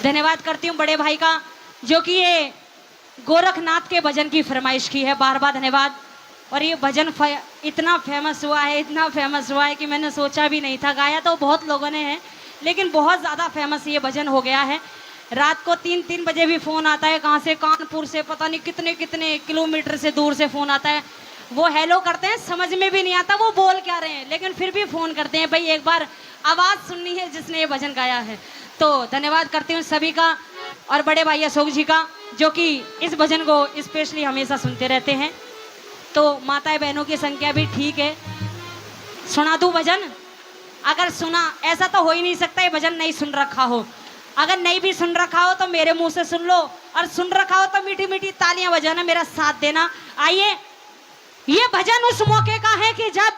धन्यवाद करती हूँ बड़े भाई का, जो कि ये गोरखनाथ के भजन की फरमाइश की है। बार बार धन्यवाद। और ये भजन इतना फेमस हुआ है, इतना फेमस हुआ है कि मैंने सोचा भी नहीं था। गाया तो बहुत लोगों ने है, लेकिन बहुत ज़्यादा फेमस ये भजन हो गया है। रात को 3-3 बजे भी फ़ोन आता है, कहाँ से, कानपुर से, पता नहीं कितने कितने किलोमीटर से दूर से फ़ोन आता है। वो हेलो करते हैं, समझ में भी नहीं आता वो बोल क्या रहे हैं, लेकिन फिर भी फ़ोन करते हैं, भाई एक बार आवाज़ सुननी है जिसने ये भजन गाया है। तो धन्यवाद करती हूँ सभी का, और बड़े भाई अशोक जी का, जो कि इस भजन को स्पेशली हमेशा सुनते रहते हैं। तो माताएं बहनों की संख्या भी ठीक है। सुना दूं भजन? अगर सुना, ऐसा तो हो ही नहीं सकता ये भजन नहीं सुन रखा हो। अगर नहीं भी सुन रखा हो तो मेरे मुंह से सुन लो, और सुन रखा हो तो मीठी मीठी तालियां बजाना, मेरा साथ देना। आइए, ये भजन उस मौके का है कि जब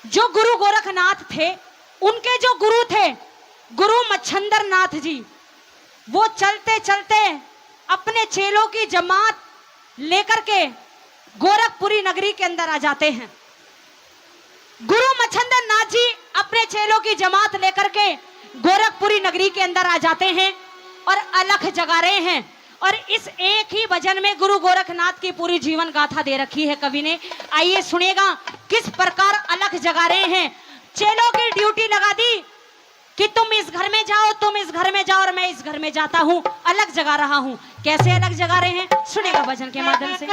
जो गुरु गोरखनाथ थे, उनके जो गुरु थे गुरु मच्छंदर नाथ जी, वो चलते चलते अपने चेलों की जमात लेकर के गोरखपुरी नगरी के अंदर आ जाते हैं। गुरु मच्छंदर नाथ जी अपने चेलों की जमात लेकर के गोरखपुरी नगरी के अंदर आ जाते हैं और अलख जगा रहे हैं। और इस एक ही भजन में गुरु गोरखनाथ की पूरी जीवन गाथा दे रखी है कवि ने। आइए सुनिएगा किस प्रकार अलख जगा रहे हैं। चेलों की ड्यूटी लगा दी कि तुम इस घर में जाओ, तुम इस घर में जाओ, और मैं इस घर में जाता हूं, अलग जगा रहा हूं। कैसे अलग जगा रहे हैं, सुनेगा भजन के माध्यम से।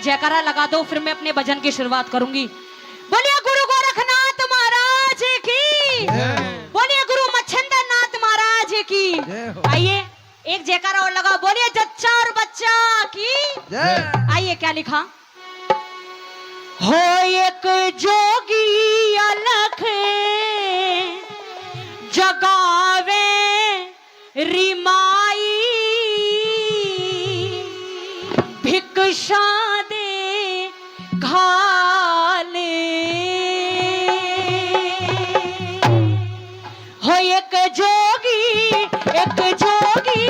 जयकारा लगा दो, फिर मैं अपने भजन की शुरुआत करूंगी। बोलिए गुरु गोरखनाथ महाराज की, बोलिए गुरु मच्छंदर नाथ महाराज की। आइए एक जयकारा और लगा, बोलिए जच्चा और बच्चा की। आइए क्या लिखा, हो एक जोगी अलख जगावे रिमाई, भिक्षा घाले, हो एक जोगी, एक जोगी,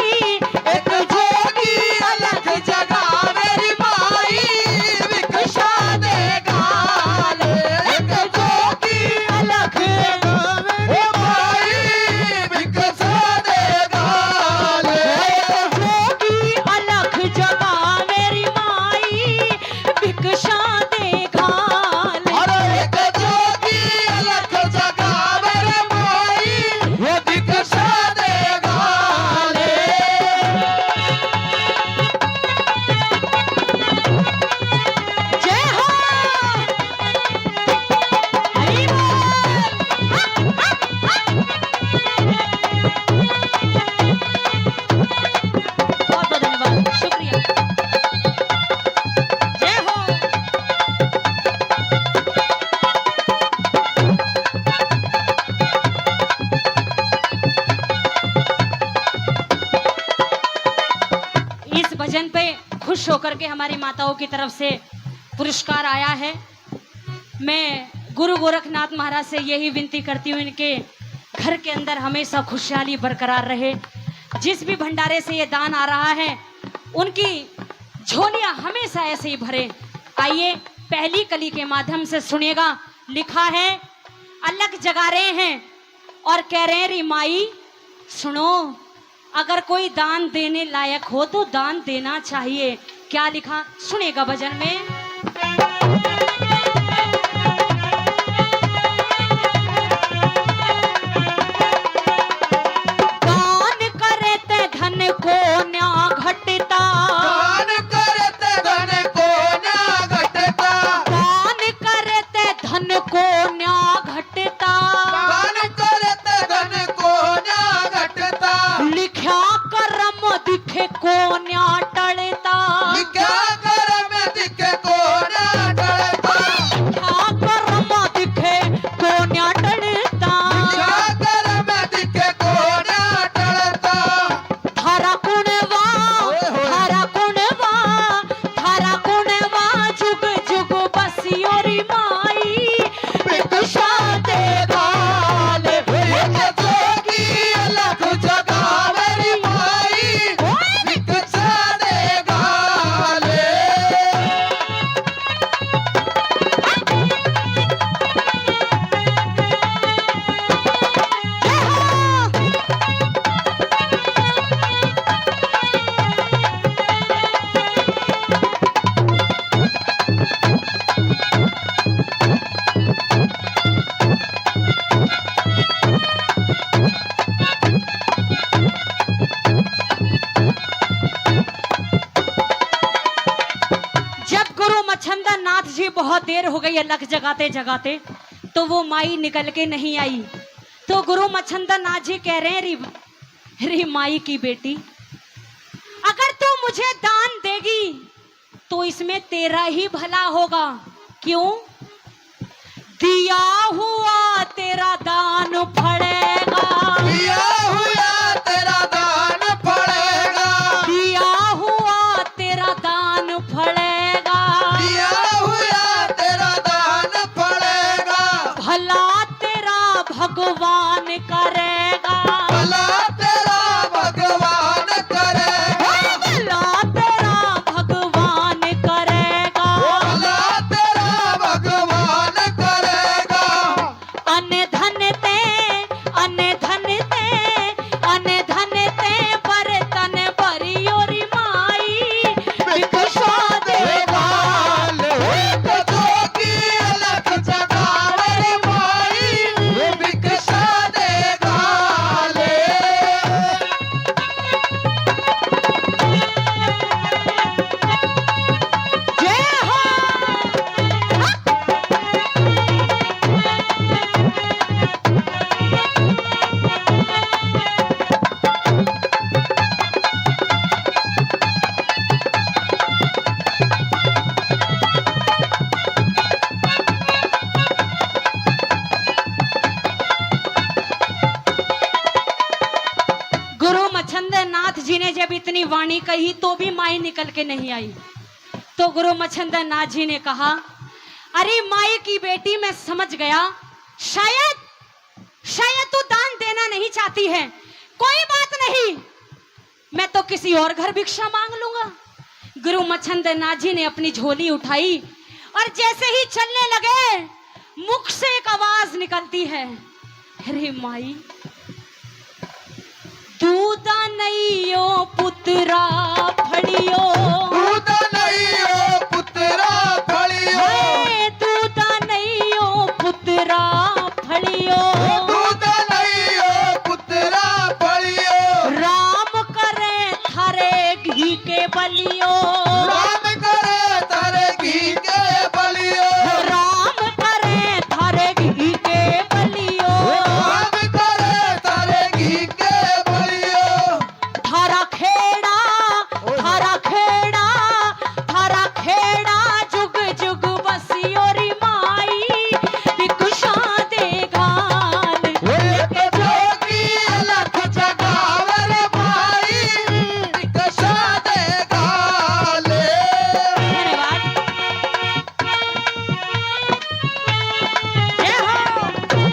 एक जोगी अलख जगावे रिमाई, भिक्षा दे घाले। एक जोगी अलख जगावे रिमाई, भिक्षा दे घाले। एक जोगी अलख जगावे रिमाई, भिक्षा भजन पे खुश होकर के हमारी माताओं की तरफ से पुरस्कार आया है। मैं गुरु गोरखनाथ महाराज से यही विनती करती हूँ, इनके घर के अंदर हमेशा खुशहाली बरकरार रहे। जिस भी भंडारे से ये दान आ रहा है, उनकी झोलियां हमेशा ऐसे ही भरे। आइए पहली कली के माध्यम से सुनिएगा। लिखा है, अलग जगा रहे हैं और कह रहे हैं री माई सुनो, अगर कोई दान देने लायक हो तो दान देना चाहिए। क्या लिखा, सुनेगा भजन में। दान करते धन को न्या घटता, दान करते धन को न्या घटता, दान करते धन को न्या घटता, दान करते धन को न्या घटता, लिख्या कर्म दिखे को न्या टलता, लिख्या कर्म दिखे को गुरु मच्छंदर नाथ जी बहुत देर हो गई अलख जगाते जगाते, तो वो माई निकल के नहीं आई। तो गुरु मच्छंदर नाथ जी कह रहे हैं, री माई की बेटी, अगर तू मुझे दान देगी तो इसमें तेरा ही भला होगा। क्यों? दिया हुआ तेरा दान फलेगा, दिया हुआ तेरा दान फलेगा, दिया हुआ तेरा दान फलेगा, दिया हुआ तेरा दान फलेगा, भला तेरा भगवान करेगा, भला तेरा भगवान करेगा, भला तेरा भगवान करेगा, भला तेरा भगवान करेगा। अन धन ते बर्तन भरियोरी माई, भिक्षा देगा। एक जोगी अलख जगावे माई, भिक्षा देगा ले। जय हो। गुरु मच्छंदर नाथ जी ने जब इतनी वाणी कही तो भी माई निकल के नहीं आई। तो गुरु मच्छंदर नाथ जी ने कहा, अरे माई की बेटी, मैं समझ गया, शायद तू दान देना नहीं चाहती है। कोई बात नहीं, मैं तो किसी और घर भिक्षा मांग लूंगा। गुरु मच्छंदर नाथ जी ने अपनी झोली उठाई और जैसे ही चलने लगे, मुख से एक आवाज निकलती है, अरे माई, दूधा नैयो पुत्रा फड़ियो, दूध नैयो पुत्रा फलियो, हे दूधा नैयो पुत्रा फड़ियो, दूध नैयो पुत्रा फलियो, राम करे थारे घी के बलियो, राम करे तारे घी के बलियो, राम करे थारे घी के बलियो, राम करे तारे घी के बलियो, थारा खेड़ा, थारा खेड़ा, थारा खेड़ा, जुग जुग बसियो री माई, भिक्षा देगा। एक जोगी अलख जगावे माई, भिक्षा देगा ले। धन्यवाद। जय हो। बहुत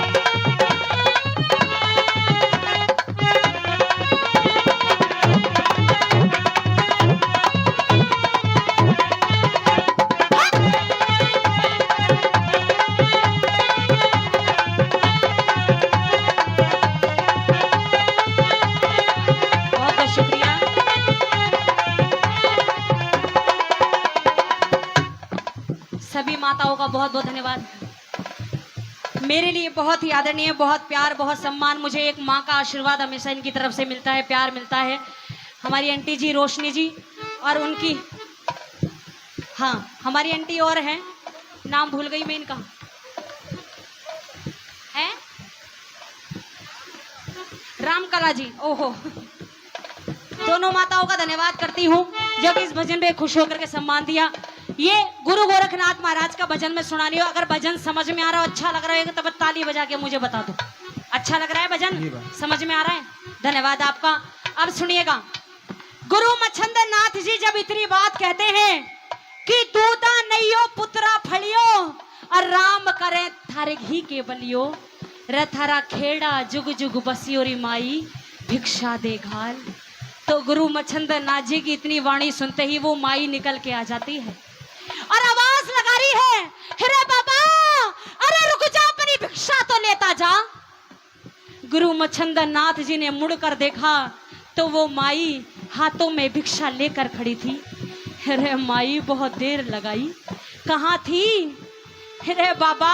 बहुत शुक्रिया। सभी माताओं का बहुत बहुत धन्यवाद। मेरे लिए बहुत ही आदरणीय, बहुत प्यार, बहुत सम्मान। मुझे एक माँ का आशीर्वाद हमेशा इनकी तरफ से मिलता है, प्यार मिलता है। हमारी आंटी जी रोशनी जी और उनकी, हाँ हमारी आंटी और हैं, नाम भूल गई मैं इनका, है रामकला जी। ओहो, दोनों माताओं का धन्यवाद करती हूँ जो कि इस भजन में खुश होकर के सम्मान दिया। ये गुरु गोरखनाथ महाराज का भजन मैं सुना रही हूँ। अगर भजन समझ में आ रहा हो, अच्छा लग रहा है तो ताली बजा के मुझे बता दो। अच्छा लग रहा है भजन, समझ में आ रहा है? धन्यवाद आपका। अब सुनिएगा, गुरु मच्छंदर नाथ जी जब इतनी बात कहते हैं कि दूधा नैयो पुत्रा फलियो और राम करे थारे घी के बलियो, रे थारा खेड़ा जुग जुग बसियो री माई, भिक्षा दे घाल। तो गुरु मच्छंदर नाथ जी की इतनी वाणी सुनते ही वो माई निकल के आ जाती है और आवाज लगा रही है, अरे बाबा, अरे रुक जा, अपनी भिक्षा तो लेता जा। गुरु मच्छंदर नाथ जी ने मुड़कर देखा तो वो माई हाथों में भिक्षा लेकर खड़ी थी। अरे माई बहुत देर लगाई, कहाँ थी? अरे बाबा,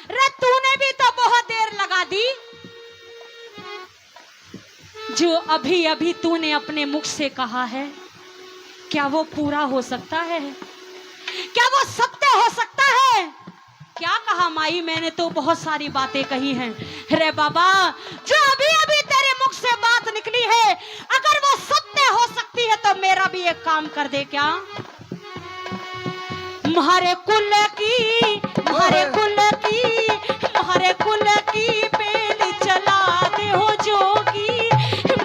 अरे तूने भी तो बहुत देर लगा दी। जो अभी अभी तूने अपने मुख से कहा है, क्या वो पूरा हो सकता है? क्या वो सत्य हो सकता है? क्या कहा माई, मैंने तो बहुत सारी बातें कही हैं। रे बाबा, जो अभी अभी तेरे मुख से बात निकली है, अगर वो सत्य हो सकती है तो मेरा भी एक काम कर दे क्या? म्हारे कुल की, म्हारे कुल की, म्हारे कुल की पेल चला दे हो जोगी,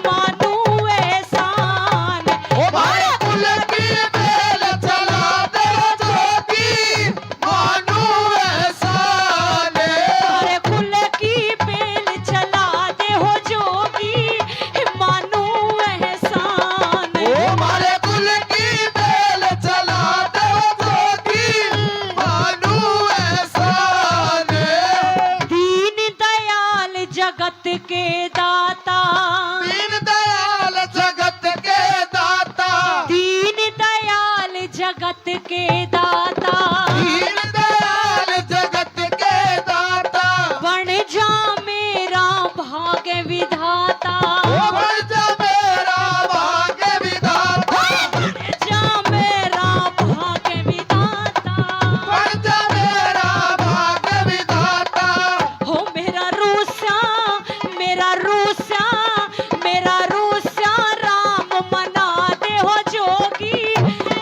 मानू एहसान। हमारे कुल की बेल चला दे जोगी, मानू एहसान। म्हारे कुल की पेल चला दे हो जोगी, मानू एहसान। हमारे कुल की बेल चला दे जोगी, मानू एहसान। दीन दयाल जगत के दाता, दीन दयाल जगत के दाता, दीन दयाल जगत के दाता, दीन दयाल जगत के दाता। बन जा मेरा भाग्य विधाता, बन जा मेरा भाग्य विधाता, बन जा मेरा भाग्य विधाता। बन जा मेरा भाग्य विधाता। हो मेरा रूसा, मेरा रूसा, मेरा रूसा राम मना दे हो जोगी,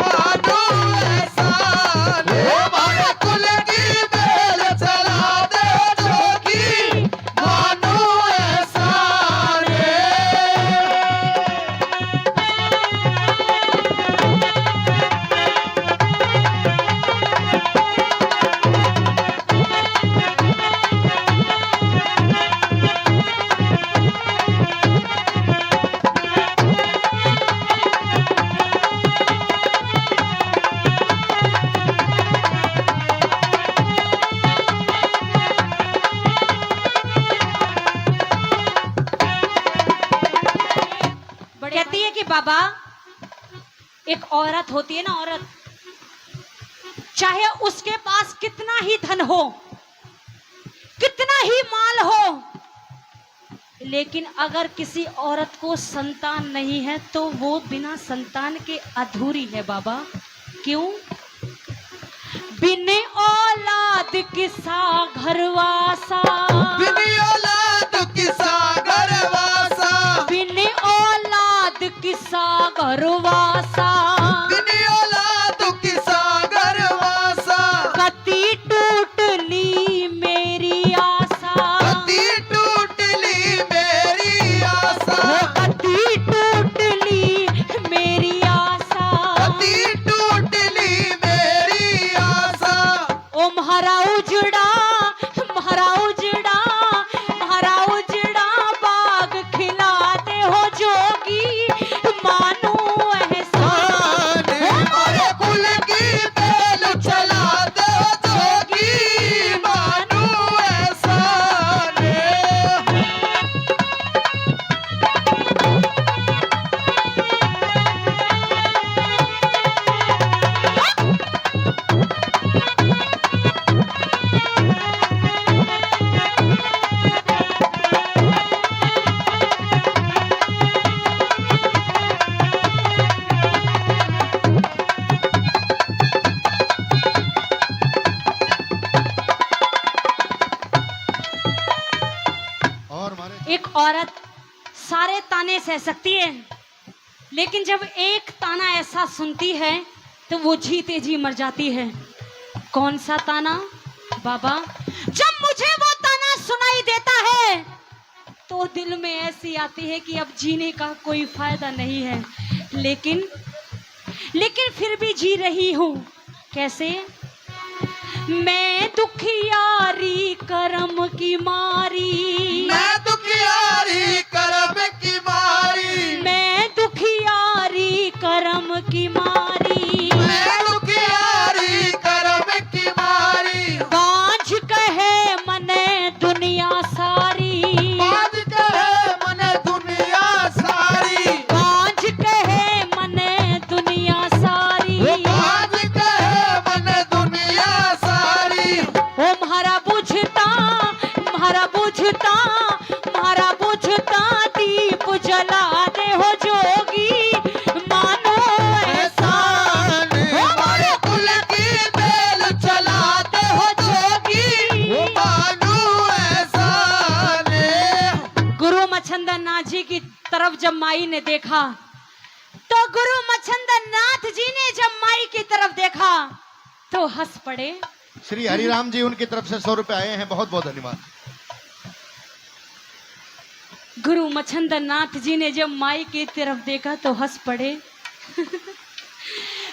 मानू एहसान। हमारे कुल की बेल चला दे जोगी, मानू एहसान। कहती है कि बाबा, एक औरत होती है ना, औरत चाहे उसके पास कितना ही धन हो, कितना ही माल हो, लेकिन अगर किसी औरत को संतान नहीं है तो वो बिना संतान के अधूरी है बाबा। क्यों? बिन औलाद किसा घरवासा, बिन औलाद किसा घरवासा, बिन औलाद किसा घरवासा, बिन औलाद किसा घरवासा। कति टूटली मेरी आशा, कति टूटली मेरी आशा, कति टूटली मेरी आशा। कति टूटली मेरी आशा। ओ म्हारा उजड़ा, म्हारा उजड़ा, म्हारा उजड़ा बाग खिला दे हो जोगी, मानू एहसान। हमारे कुल की बेल चला दे जोगी, मानू एहसान। एक औरत सारे ताने सह सकती है, लेकिन जब एक ताना ऐसा सुनती है तो वो जीते जी मर जाती है। कौन सा ताना बाबा? जब मुझे वो ताना सुनाई देता है तो दिल में ऐसी आती है कि अब जीने का कोई फायदा नहीं है, लेकिन फिर भी जी रही हूँ। कैसे? मैं दुखियारी करम की मारी, मैं दुखियारी करम की मारी, मैं दुखियारी करम की मारी, मैं दुखियारी करम की मारी। बांझ कहे मने दुनिया सारी, बाज कहे मन दुनिया सारी, बांझ कहे मने दुनिया सारी। बाज कहे मन दुनिया सारी। ओ म्हारा बुझता, म्हारा बुझता, म्हारा बुझता दीप जला दे हो जोगी, मानो एहसान। एहसान। तरफ जब माई ने देखा तो गुरु मच्छंदर नाथ जी ने जब माई की तरफ देखा तो हंस पड़े। श्री हरिराम जी उनकी तरफ से 100 रुपए आए हैं, बहुत बहुत धन्यवाद। गुरु मच्छंदर नाथ जी ने जब माई की तरफ देखा तो हंस पड़े।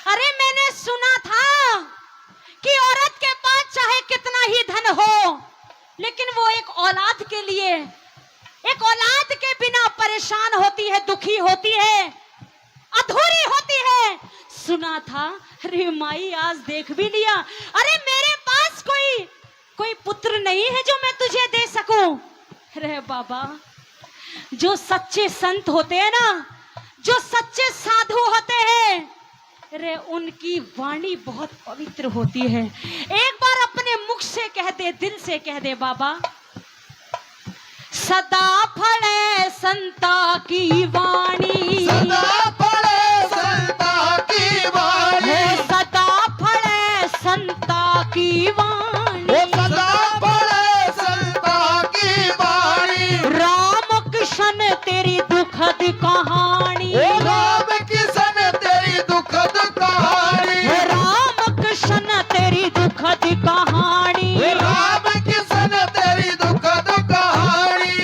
अरे मैंने सुना था कि औरत के पास चाहे कितना ही धन हो, लेकिन वो एक औलाद के लिए, एक औलाद के बिना परेशान होती है, दुखी होती है, अधूरी होती है। सुना था। अरे माई आज देख भी लिया। अरे मेरे पास कोई पुत्र नहीं है जो मैं तुझे दे सकूं। अरे बाबा, जो सच्चे संत होते हैं ना, जो सच्चे साधु होते हैं, अरे उनकी वाणी बहुत पवित्र होती है। एक बार अपने मुख से कह दे, दिल से कह दे बाबा, सदा फले संता की वाणी, सदा फले संता की वाणी, सदा फले संता की वाणी, सदा फले संता की वाणी। राम कृष्ण तेरी दुखद कहानी, राम किशन तेरी दुखद कहानी, राम कृष्ण तेरी दुखद कहानी, राम किशन तेरी दुखद कहानी।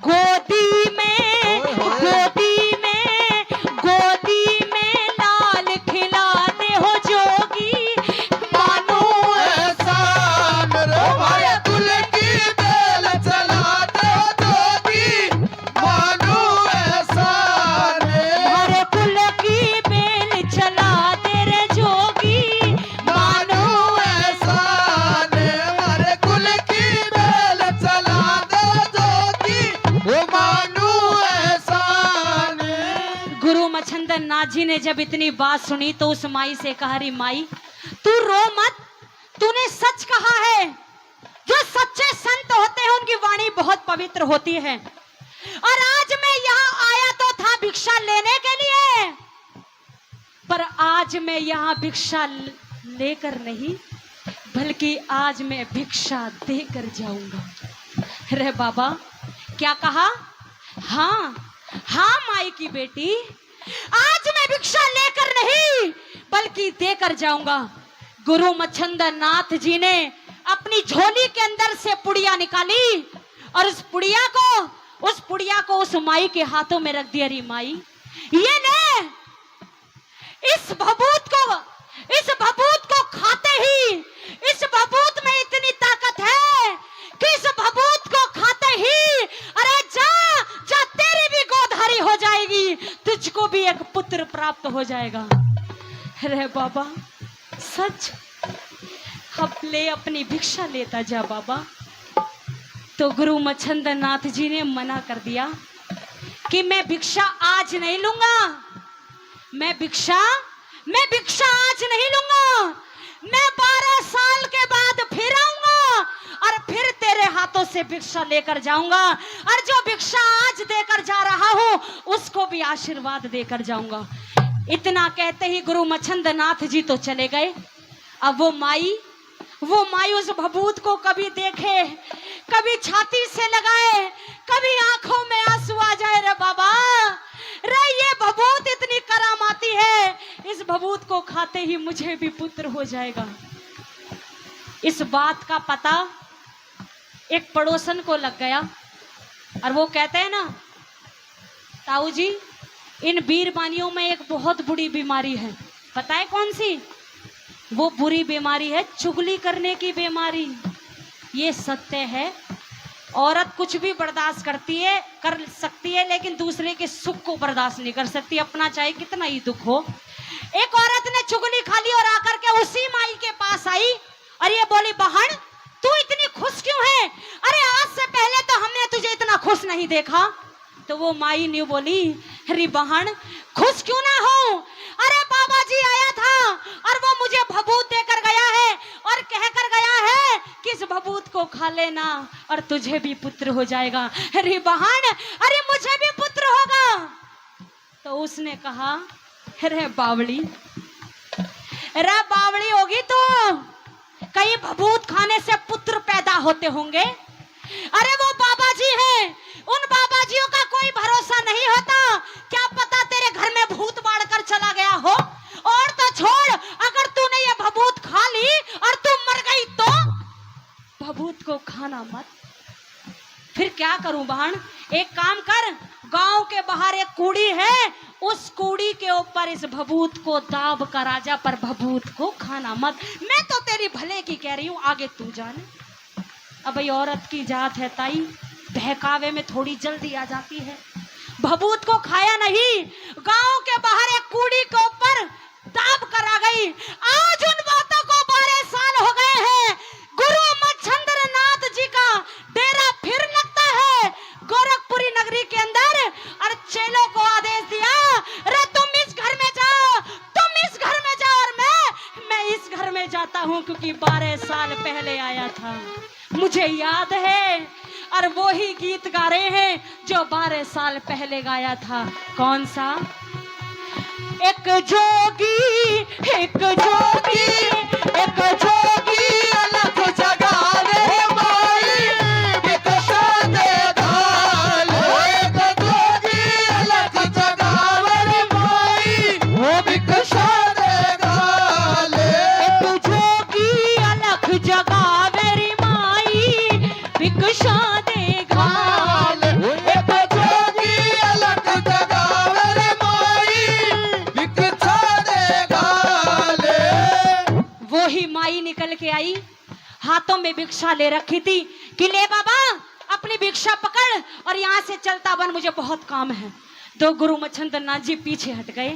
गोदी में, गोदी में, गोदी में लाल खिलाते हो जोगी, मानो एहसान रे भाई कुल की बेल चलाते हो जोगी, मानो एहसान। हरे कुल की बेल चला दे रे जोगी, मानो एहसान हमारे कुल की बेल चला दे जोगी, वो मानो एहसान। गुरु मच्छंदर नाथ जी ने जब इतनी बात सुनी तो उस माई से कहा, रे माई तू रो मत, तूने सच कहा है। जो सच्चे संत होते हैं उनकी वाणी बहुत पवित्र होती है। और आज मैं यहाँ आया तो था भिक्षा लेने के लिए, पर आज मैं यहाँ भिक्षा लेकर नहीं, बल्कि आज मैं भिक्षा देकर जाऊंगा। अरे बाबा, क्या कहा? हाँ हाँ माई की बेटी, आज मैं भिक्षा लेकर नहीं बल्कि देकर जाऊंगा। गुरु मच्छंदर नाथ जी ने अपनी झोली के अंदर से पुड़िया निकाली और उस पुड़िया को उस माई के हाथों में रख दिया। री माई, ये ले, इस भभूत को खाते ही, इस भभूत में इतनी ताकत है कि इस भभूत को खाते ही, अरे जा जा, तेरी भी गोदधारी हो जाएगी, तुझको भी एक पुत्र प्राप्त हो जाएगा। अरे बाबा सच, अब ले अपनी भिक्षा लेता जा बाबा। तो गुरु मच्छंदर नाथ जी ने मना कर दिया कि मैं भिक्षा आज नहीं लूंगा, मैं भिक्षा आज नहीं लूंगा। मैं 12 साल के बाद फिर आऊंगा और फिर तेरे हाथों से भिक्षा लेकर जाऊंगा, और जो भिक्षा आज देकर जा रहा हूं उसको भी आशीर्वाद देकर जाऊंगा। इतना कहते ही गुरु मच्छंदर नाथ जी तो चले गए। अब वो माई उस भभूत को कभी देखे, कभी छाती से लगाए, कभी आंखों में आंसू आ जाए। रे बाबा, रे ये भभूत इतनी करामाती है, इस भभूत को खाते ही मुझे भी पुत्र हो जाएगा। इस बात का पता एक पड़ोसन को लग गया और वो कहते हैं ना, ताऊ जी इन बीरबानियों में एक बहुत बुरी बीमारी है, पता है कौन सी? वो बुरी बीमारी है चुगली करने की बीमारी। ये सत्य है, औरत कुछ भी बर्दाश्त कर सकती है, लेकिन दूसरे के सुख को बर्दाश्त नहीं कर सकती, अपना चाहे कितना ही दुख हो। एक औरत ने चुगली खा ली और आकर के उसी माई के पास आई और ये बोली, बहन तू इतनी खुश क्यों है? अरे आज से पहले तो हमने तुझे इतना खुश नहीं देखा। तो वो माई ने बोली, अरे बहन खुश क्यों ना हो, अरे बाबा जी आया था और वो मुझे भभूत देकर गया है और कहकर गया है कि इस भभूत को खा लेना और तुझे भी पुत्र हो जाएगा। अरे बहन, अरे मुझे भी पुत्र होगा। तो उसने कहा, अरे बावड़ी होगी तो कहीं भभूत खाने से पुत्र पैदा होते होंगे। अरे वो बाबा जी हैं, उन बाबाजियों का कोई भरोसा नहीं होता, क्या पता तेरे घर में भूत बाढ़ कर चला गया हो। और तो छोड़, अगर तूने ये भभूत खा ली और तू मर गई तो भभूत को खाना मत। फिर क्या करूं बहन, एक काम कर, गांव के बाहर एक कूड़ी है, उस कूड़ी के ऊपर इस भभूत को दाब कर आजा, पर भभूत को खाना मत। मैं तो तेरी भले की कह रही हूं, आगे तू जाने। अब ये औरत की जात है ताई, बहकावे में थोड़ी जल्दी आ जाती है। भभूत को खाया नहीं, गांव के बाहर एक कूड़ी के ऊपर दाब कर आ गई। आज उन बातों को 12 साल हो गए हैं। गुरु मच्छिंद्र नाथ जी का डेरा फिर लगता है गोरखपुरी नगरी के अंदर, और चेलों को आदेश दिया, अरे तुम इस घर में जाओ, तुम इस घर में जाओ, और मैं इस घर में जाता हूं, क्योंकि 12 साल पहले आया था, मुझे याद है। और वो ही गीत गा रहे हैं जो 12 साल पहले गाया था। कौन सा? एक जोगी, एक जोगी, एक जोगी अलग जगावे माई भिक्षा दे घाल। एक जोगी अलग जगावे माई वो भिक्षा दे घाल। एक जोगी अलग जगावे रे माई भिक्षा दे घाल। एक जोगी अलग जगावे माई भिक्षा दे घाल। वो ही माई निकल के आई, हाथों में भिक्षा ले रखी थी कि ले बाबा अपनी भिक्षा पकड़ और यहाँ से चलता बन, मुझे बहुत काम है। तो गुरु मच्छिंद्र नाथ जी पीछे हट गए।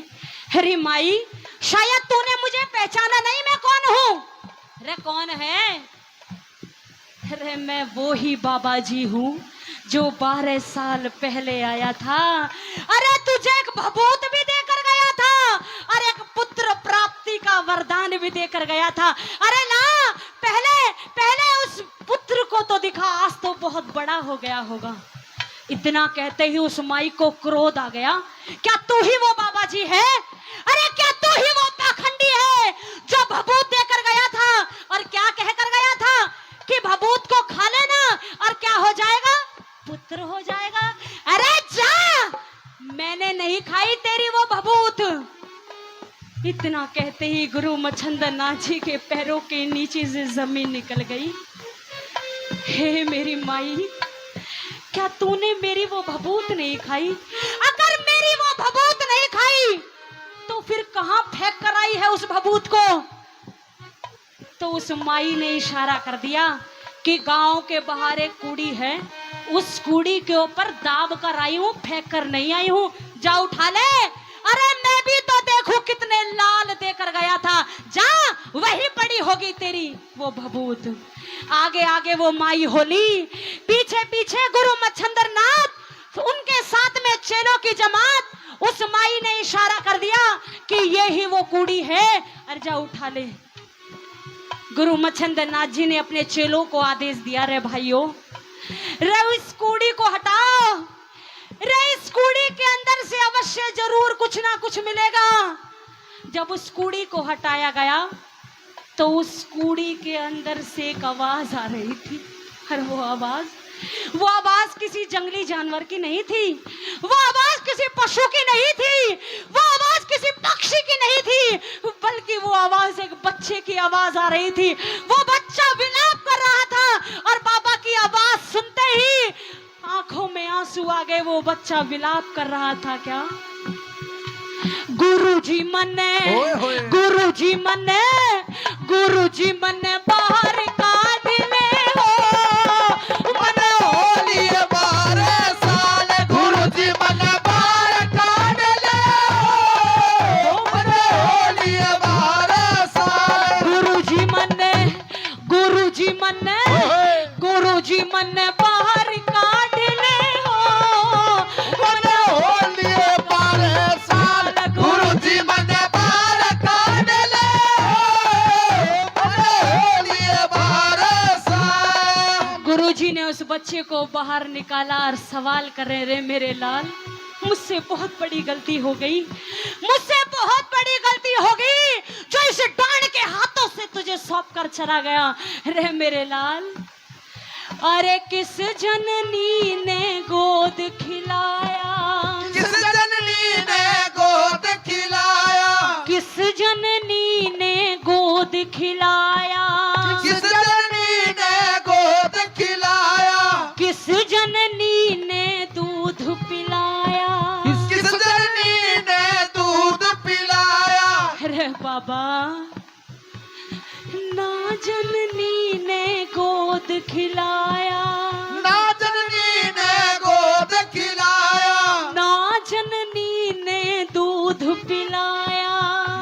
अरे माई, शायद तूने मुझे पहचाना नहीं, मैं कौन हूँ? अरे कौन है? अरे मैं वो ही बाबा जी हूँ जो 12 साल पहले आया था। अरे तुझे एक भभूत भी देकर गया था और एक पुत्र प्राप्ति का वरदान भी देकर गया था। अरे ला, पहले पहले उस पुत्र को तो दिखा, आज तो बहुत बड़ा हो गया होगा। इतना कहते ही उस माई को क्रोध आ गया, क्या तू ही वो बाबा जी है? अरे क्या तू ही वो पाखंडी है जो भभूत देकर गया था और क्या कहकर गया था कि भभूत को खा लेना और क्या हो जाएगा? पुत्र हो जाएगा। अरे जा, मैंने नहीं खाई तेरी वो भभूत। इतना कहते ही गुरु मच्छिंद्र नाथ जी के पैरों के नीचे से जमीन निकल गई। हे मेरी माई, क्या तूने मेरी वो भभूत नहीं खाई? अगर मेरी वो भभूत नहीं खाई तो फिर कहां फेंक कर आई है उस भभूत को? तो उस माई ने इशारा कर दिया कि गांव के बाहर एक कूड़ी है, उस कूड़ी के ऊपर दाब कर आई हूं, फेंक कर नहीं आई हूं, जा उठा ले। अरे मैं भी तो देखूं कितने लाल देकर गया था, जा वही पड़ी होगी तेरी वो भभूत। आगे आगे वो माई होली, पीछे पीछे गुरु मच्छिंद्र नाथ, उनके साथ में चेलों की जमात। उस माई ने इशारा कर दिया कि ये ही वो कूड़ी है, अरे जा उठा ले। गुरु मच्छिंद्र नाथ जी ने अपने चेलों को आदेश दिया, रे भाइयों, रे इस कूड़ी को हटाओ, रे इस कूड़ी के अंदर से अवश्य जरूर कुछ ना कुछ मिलेगा। जब उस कूड़ी को हटाया गया तो उस कूड़ी के अंदर से एक आवाज आ रही थी। और वो आवाज किसी जंगली जानवर की नहीं थी, वो आवाज किसी पशु की नहीं थी, वो आवाज किसी पक्षी की नहीं थी, बल्कि वो आवाज एक बच्चे की आवाज आ रही थी। वो बच्चा विलाप कर रहा था और बाबा की आवाज सुनते ही आंखों में आंसू आ गए। वो बच्चा विलाप कर रहा था, क्या? गुरुजी मन्ने, गुरुजी मन्ने, गुरुजी मन्ने बाहर काट ले हो, मन होली 12 साल गुरुजी मन बाहर काट ले हो। मन होली 12 साल गुरुजी मन्ने, गुरुजी मन्ने, गुरुजी मन्ने बाहर काट ले हो। मन होली 12 साल गुरुजी मन बाहर काट ले हो। मन होली 12 साल। गुरुजी ने उस बच्चे को बाहर निकाला और सवाल कर रहे, रे मेरे लाल, मुझसे बहुत बड़ी गलती हो गई, मुझसे बहुत बड़ी गलती हो गई जो इस डांड के हाथों से तुझे सौंप कर चला गया। रे मेरे लाल, अरे किस जननी ने गोद खिलाया, किस जननी ने गोद खिलाया, किस जननी ने गोद खिलाया, किस जननी ने गोद खिलाया, किस जननी ने दूध पिलाया, किस जननी ने दूध पिलाया। अरे बाबा ना जननी ने गोद खिलाया, ना जननी ने गोद खिलाया, ना जननी ने दूध पिलाया,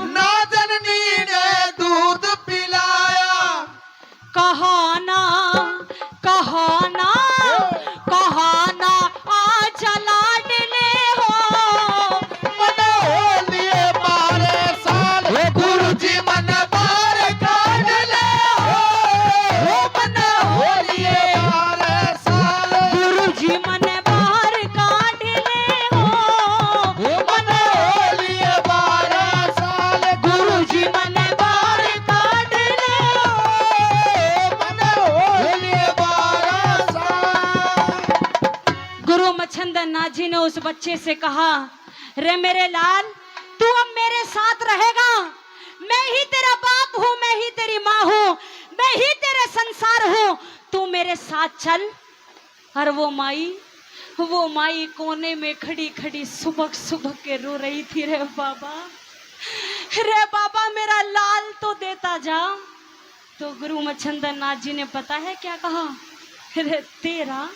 ना जननी ने दूध पिलाया। कहा ना कहा ना आ चला डले हो, मन हो लिए 12 साल गुरुजी मन बार काट ले हो, मन हो लिए 12 साल गुरुजी मन बाहर काट ले हो, मन हो लिए 12 साल गुरुजी मन बाहर काट ले हो। मन हो लिए 12 साल। गुरु मच्छंदन नाथ जी ने उस बच्चे से कहा, रे मेरे लाल तू अब मेरे साथ रहेगा, मैं ही तेरा बाप हूँ, मैं ही तेरी माँ हूँ, मैं ही तेरे संसार हूँ, तू मेरे साथ चल। और वो माई कोने में खड़ी खड़ी सुबह सुबह के रो रही थी, रे बाबा मेरा लाल तो देता जा। तो गुरु मच्छंदन नाथ जी ने पता है क्या कहा, रे तेरा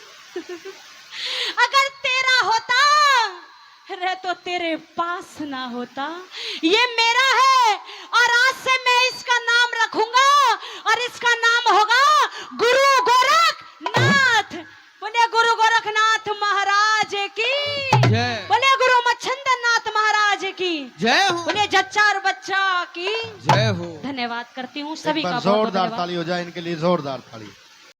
अगर तेरा होता रे तो तेरे पास ना होता, ये मेरा है और आज से मैं इसका नाम रखूंगा और इसका नाम होगा गुरु गोरखनाथ। बोले गुरु गोरखनाथ महाराज की जय। बोले गुरु मच्छंदन नाथ महाराज की जय हो, बोले जच्चा और बच्चा की जय हो। धन्यवाद करती हूँ सभी एक का बार बहुत बहुत जोरदार धन्यवाद। ताली हो जाए इनके लिए, जोरदार ताली।